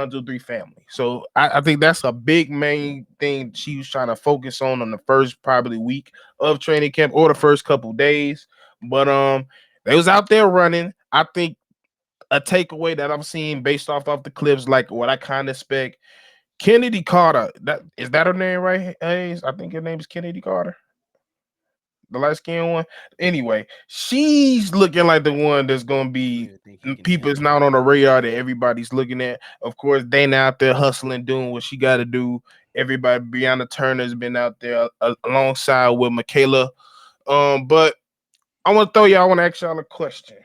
2, 3, family. So I think that's a big main thing she was trying to focus on the first probably week of training camp or the first couple days. But they was out there running. I think a takeaway that I'm seeing based off the clips, like what I kind of expect. Kennedy Carter, that is that her name, right? Hayes? I think her name is Kennedy Carter, the light skinned one. Anyway, she's looking like the one that's gonna I be really think he can people hit. is not on the radar that everybody's looking at. Of course, Dana out there hustling, doing what she got to do. Everybody, Brianna Turner's been out there alongside with Michaela. But I want to ask y'all a question.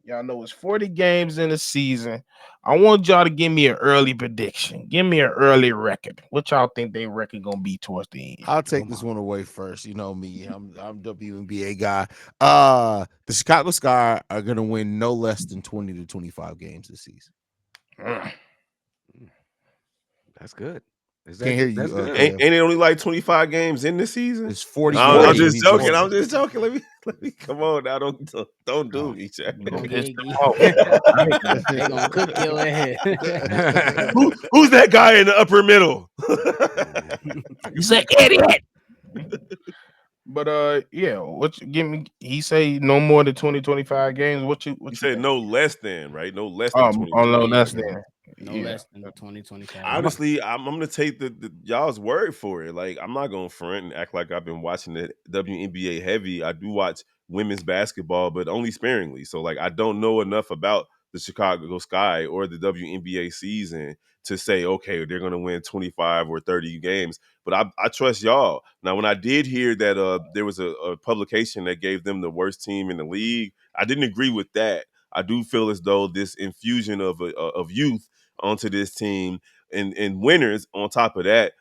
Y'all know it's 40 games in the season. I want y'all to give me an early prediction. Give me an early record. What y'all think they record gonna be towards the end? I'll take Come this on. one away first. You know me, I'm WNBA guy. The Chicago Sky are gonna win no less than 20 to 25 games this season. Mm. That's good. Can't hear That's you, good? Ain't, Kev. ain't it only like 25 games in this season? It's It's I'm 40. 41. just He's joking. 40. I'm just joking. Let me come on now. Don't do Oh. me, Jack. You gonna Piss get, them off, man. I hate that. they gonna cook your ass. Who's that guy in the upper middle? He's an idiot. But yeah, what you give me? He say no more than 20, 25 games. What You you said think? no less than, right? No less than 20 to Oh no, 25 that's Yeah, games. then. no Yeah. less than 2025. Honestly, I'm gonna take the y'all's word for it. Like, I'm not gonna front and act like I've been watching the WNBA heavy. I do watch women's basketball, but only sparingly. So like, I don't know enough about the Chicago Sky or the WNBA season to say, okay, they're gonna win 25 or 30 games. But I trust y'all. Now, when I did hear that there was a publication that gave them the worst team in the league, I didn't agree with that. I do feel as though this infusion of youth onto this team and winners on top of that,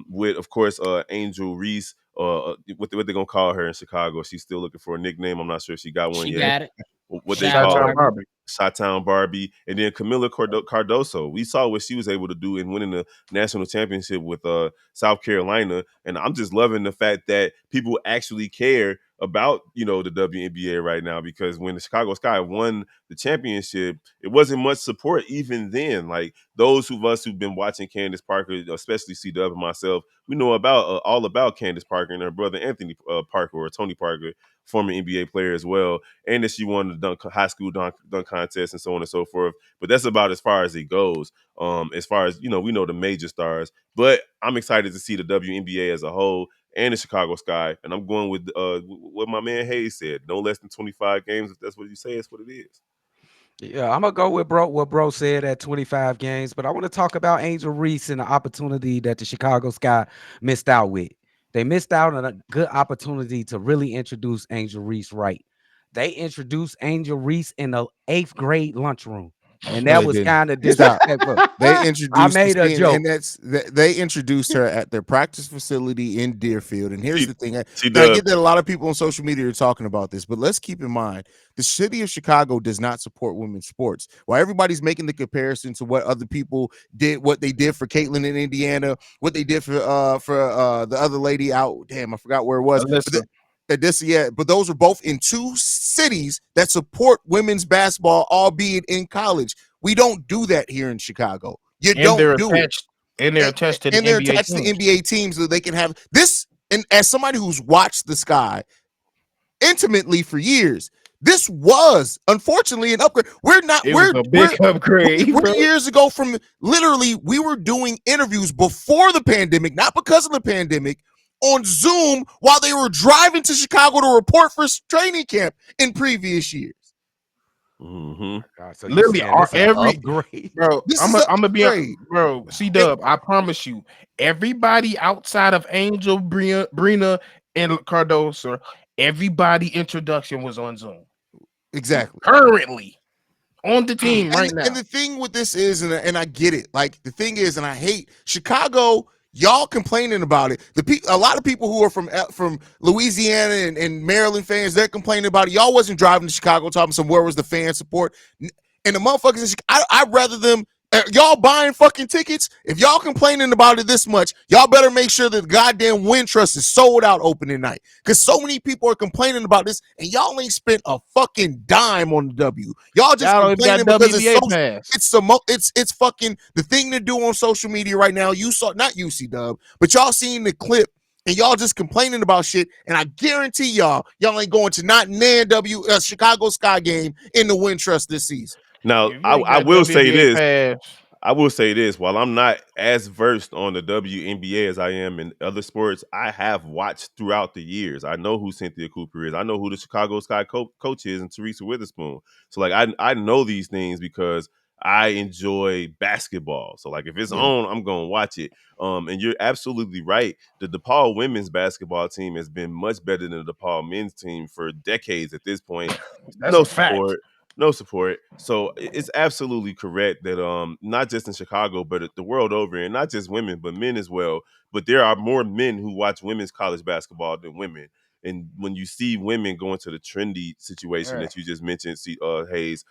with of course Angel Reese, what they're gonna call her in Chicago. She's still looking for a nickname. I'm not sure if she got one She yet. got it. What they Shot call Shot her, Barbie. Barbie. Chi-Town Barbie, and then Camila Cardoso. We saw what she was able to do in winning the national championship with South Carolina, and I'm just loving the fact that people actually care about the WNBA right now, because when the Chicago Sky won the championship, it wasn't much support even then. Like, those of us who've been watching Candace Parker, especially C Dub and myself, we know about all about Candace Parker and her brother Anthony Parker, or Tony Parker, former NBA player as well, and that she won the high school dunk contest and so on and so forth. But that's about as far as it goes. As far as we know the major stars, but I'm excited to see the WNBA as a whole and the Chicago Sky, and I'm going with what my man Hayes said: no less than 25 games. If that's what you say, it's what it is. Yeah, I'm gonna go with what bro said at 25 games, but I want to talk about Angel Reese and the opportunity that the Chicago Sky missed out with. They missed out on a good opportunity to really introduce Angel Reese right. They introduced Angel Reese in the 8th grade lunchroom, and No, that they was didn't. kind of Stop. disrespectful. They I introduced made a joke. and they introduced her at their practice facility in Deerfield. And here's See, the thing: see, I Dub. get that a lot of people on social media are talking about this, but let's keep in mind the city of Chicago does not support women's sports. While everybody's making the comparison to what other people did, what they did for Caitlin in Indiana, what they did for the other lady out. Damn, I forgot where it was. Listen, But those are both in two cities that support women's basketball, albeit in college. We don't do that here in Chicago. You and don't they're do it. attached, and they're attached to the And they're NBA attached to teams. NBA teams so they can have this. And as somebody who's watched the Sky intimately for years, this was unfortunately an upgrade. We're not, It was a big upgrade, we're bro. years ago from literally, we were doing interviews before the pandemic, not because of the pandemic, on Zoom while they were driving to Chicago to report for training camp in previous years. Mm-hmm. God, so you Literally, saying this an every upgrade? bro. This I'm is an gonna be upgrade. bro. C It, Dub. I promise you, everybody outside of Angel, Brina, and Cardoso, everybody introduction was on Zoom. exactly. Currently on the team right And now. the thing with this is, and I get it. Like, the thing is, and I hate Chicago. Y'all complaining about it. A lot of people who are from Louisiana and Maryland fans, they're complaining about it. Y'all wasn't driving to Chicago talking some where was the fan support, and the motherfuckers. I'd rather them. Y'all buying fucking tickets. If y'all complaining about it this much, y'all better make sure that the goddamn Win Trust is sold out opening night. Because so many people are complaining about this, and y'all ain't spent a fucking dime on the W. Y'all just Y'all don't even got complaining because it's WBA so. pass. It's fucking the thing to do on social media right now. You saw, not UC Dub, but y'all seen the clip and y'all just complaining about shit. And I guarantee y'all ain't going to not nan Chicago Sky game in the Win Trust this season. Now, If you ain't I got will say WBA this. pass, I will say this: while I'm not as versed on the WNBA as I am in other sports, I have watched throughout the years. I know who Cynthia Cooper is. I know who the Chicago Sky coach is, and Teresa Witherspoon. So like, I know these things because I enjoy basketball. So like, if it's Yeah, on, I'm gonna watch it. And you're absolutely right. The DePaul women's basketball team has been much better than the DePaul men's team for decades at this point. that's No a fact. support. no support. So it's absolutely correct that not just in Chicago, but the world over, and not just women, but men as well. But there are more men who watch women's college basketball than women. And when you see women going to the trendy situation Right. that you just mentioned, see, Hayes,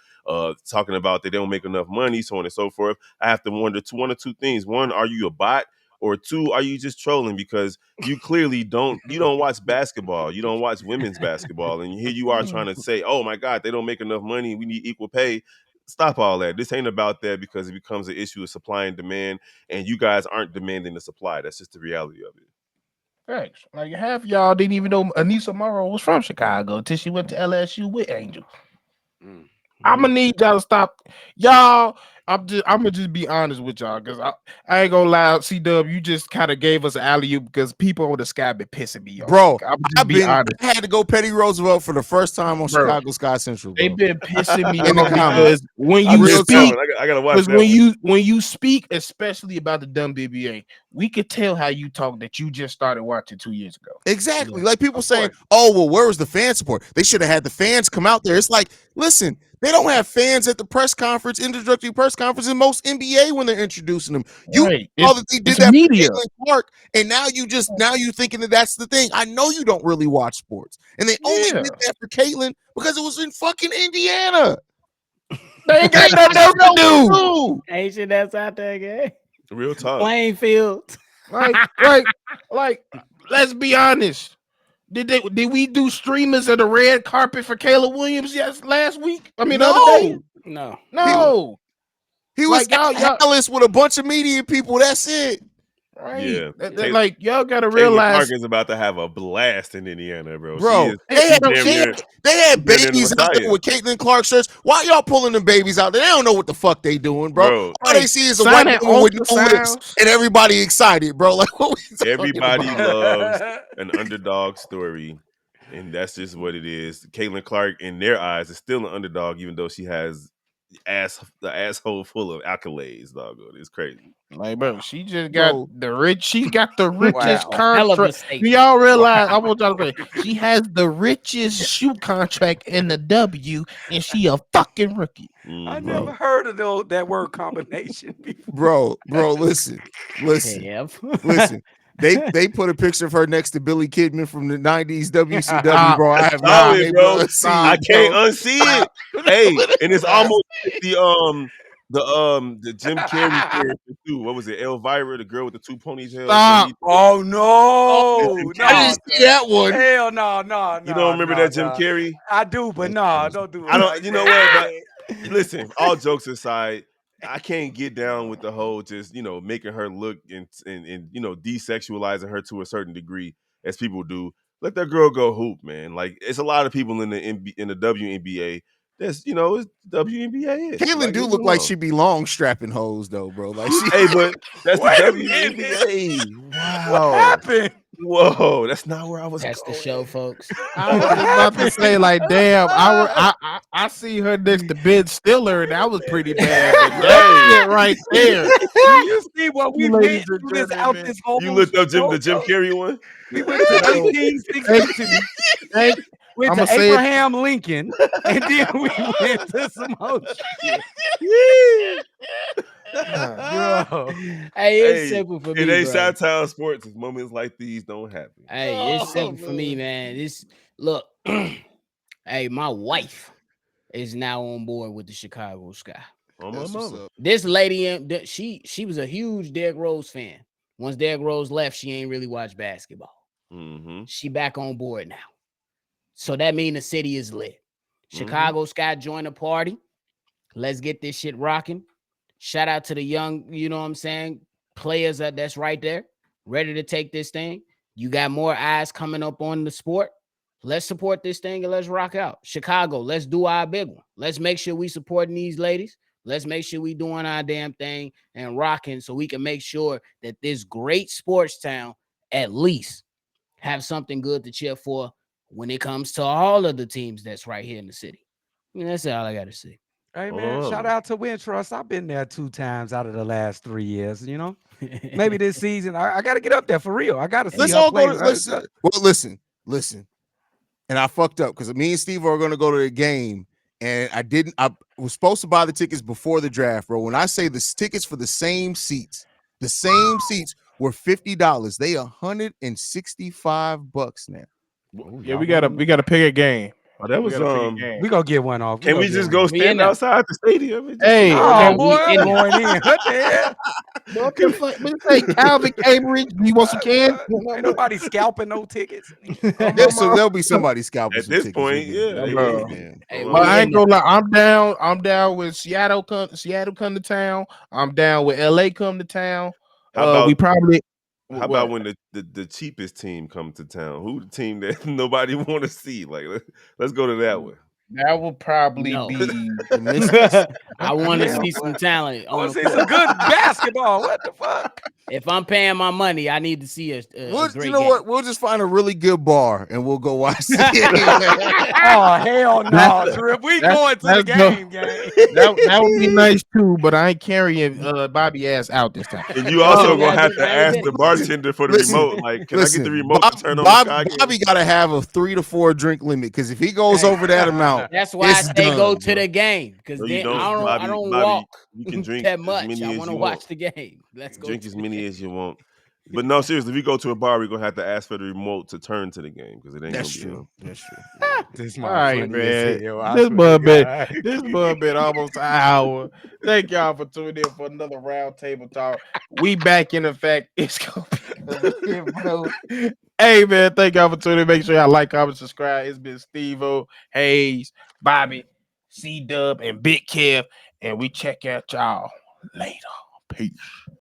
talking about they don't make enough money, so on and so forth, I have to wonder one or two things. One, are you a bot? Or two, are you just trolling? Because you clearly don't watch basketball. You don't watch women's basketball. And here you are trying to say, oh my God, they don't make enough money. We need equal pay. Stop all that. This ain't about that because it becomes an issue of supply and demand, and you guys aren't demanding the supply. That's just the reality of it. Thanks. Like half y'all didn't even know Anissa Morrow was from Chicago until she went to LSU with Angel. I'm gonna need y'all to stop, y'all. I'm gonna just be honest with y'all because I ain't gonna lie. CW, you just kind of gave us an alley oop because people on the sky been pissing me off. Bro, I'm just be honest, I had to go Petty Roosevelt for the first time on bro. Chicago Sky Central, They've bro. been pissing me In the off comments. because when I you missed that speak, one. I gotta watch because that one. when you speak, especially about the WNBA, we could tell how you talk that you just started watching 2 years ago. Exactly. Yeah. Like people Of saying, course. oh, well, where was the fan support? They should have had the fans come out there. It's like, listen, they don't have fans at the press conference, introductory press conference in most NBA when they're introducing them. You Right. saw that they did It's that for media. Caitlin Clark, and now you thinking that that's the thing. I know you don't really watch sports, and they only Yeah. did that for Caitlin because it was in fucking Indiana. They ain't got nothing else to do. Ain't shit that's out there, gang. Real talk. Playing field. Like, let's be honest. Did we do streamers of the red carpet for Caleb Williams last week? I mean the other day? No. No. He was Like y'all, at Hallis with a bunch of media people. That's it. right. Yeah. Like y'all gotta Caitlin Clark realize, is about to have a blast in Indiana, bro. Bro, She's damn near they had damn near the babies out there Messiah. with Caitlin Clark shirts. Why y'all pulling them babies out there? They don't know what the fuck they doing, bro. Bro, All they see is a white signing woman with no lips ultrasounds. and everybody excited, bro. Like, what we talking everybody about? loves an underdog story, and that's just what it is. Caitlin Clark, in their eyes, is still an underdog, even though she has the asshole full of accolades. Dog, it's crazy. Like, bro, she just got Bro, the rich. She got the richest Wow. Hell of a contract. Do statement. y'all realize? I want y'all to say she has the richest shoe contract in the W, and she a fucking rookie. I Mm-hmm. never heard of that word combination before. bro, listen. Kev. Listen. They put a picture of her next to Billy Kidman from the 90s WCW, Stop. bro. I I have saw not it, been bro. able to see I it, can't bro. unsee it. Hey, and it's almost like the Jim Carrey character too. What was it? Elvira, the girl with the two ponytails. Stop. Oh That's no, Jim I Carrey. no, didn't see that one. hell no. You don't remember that Jim Carrey? I do, but That's no, crazy. don't do it I don't. like You know what? But that. listen, all jokes aside, I can't get down with the whole just making her look and desexualizing her to a certain degree as people do. Let that girl go hoop, man. Like it's a lot of people in the WNBA. That's it's WNBA ish. Caitlyn Like do leave it look like alone. she be long strapping hoes though, bro. Like she Hey, but that's the Wait a minute. WNBA. What Wow. happened? Whoa, that's not where I was That's the going. show, folks. I was What just about to say, happened? like, damn, I see her next to Ben Stiller, and that was pretty bad. But that Right. shit right there, Do you see what we ladies went and through out gentlemen. this whole You looked up show, The Jim bro? Carrey one? We went to No, thank, 1862, thank. went I'm to gonna say it. Abraham Lincoln, and then we went to some other shit. Bro. Hey, it's Hey, simple for it me, ain't bro. Chi-Town sports. If moments like these don't happen. Hey, it's Oh, simple for me, man. This look, hey, my wife is now on board with the Chicago Sky. On my that's what's mama. up. This lady, she was a huge Derrick Rose fan. Once Derrick Rose left, she ain't really watched basketball. Mm-hmm. She back on board now. So that means the city is lit. Mm-hmm. Chicago Sky join the party. Let's get this shit rocking. Shout out to the young, you know what I'm saying, players that's right there, ready to take this thing. You got more eyes coming up on the sport. Let's support this thing and let's rock out. Chicago, let's do our big one. Let's make sure we supporting these ladies. Let's make sure we doing our damn thing and rocking so we can make sure that this great sports town at least have something good to cheer for when it comes to all of the teams that's right here in the city. I mean, that's all I got to say. Hey On man, my shout mama. out to Wintrust. I've been there 2 times out of the last 3 years. Maybe this season I got to get up there for real. I got to see Let's her all play. go to listen. And I fucked up because me and Steve are gonna go to the game and I was supposed to buy the tickets before the draft, bro. When I say the tickets for the same seats were $50. They $165 now. Oh, Yeah, y'all we gotta pick a game. Oh, that We was gotta pick a game. We gonna get one off. Can we just go We in stand there. outside the stadium and just Hey, see? No, can boy, we in I'm there. going in. What the hell? what the fuck? What you say, Calvin Cambridge? You want some can? Ain't nobody scalping no tickets. So there'll be somebody scalping At some this tickets. point, You'll yeah, be bro. good, man. Hey, Come But we on. I in ain't gonna lie. I'm down with Seattle. Seattle come to town. I'm down with LA come to town. How about We probably how about what? when the cheapest team come to town? Who the team that nobody want to see? Like let's go to that one. That will probably No. be The Mystics. I want to Yeah, see some boy. talent I on want the to see some court. good basketball. What the fuck? If I'm paying my money, I need to see a You great know game. what? We'll just find a really good bar and we'll go watch the Oh hell no, That's Trip. We that's going to the that's game, gang. that would be nice too. But I ain't carrying Bobby ass out this time. And you That's what also we gonna gotta have do. to Bring him ask in. the bartender for the Listen, remote. Like, can I get the remote to turn on the Sky Game? Bobby got to have a 3 to 4 drink limit because if he goes Hey, over that amount, That's why I it's say go done, to bro. the game because No, you then don't, I Bobby. don't Bobby, walk you can drink that as much. I many as want to you want. watch the game. Let's go Drink to as the many game. as you want. But no, seriously, if we go to a bar, we're gonna have to ask for the remote to turn to the game because it ain't That's gonna be true. him. That's true. This All man right, funny as man. hell. I swear to God. This bud been almost an hour. Thank y'all for tuning in for another round table talk. We back in effect. It's gonna be good, bro. Hey man, thank y'all for tuning in. Make sure y'all like, comment, subscribe. It's been Steve-O, Hayes, Bobby, C Dub, and Big Kev. And we check out y'all later. Peace.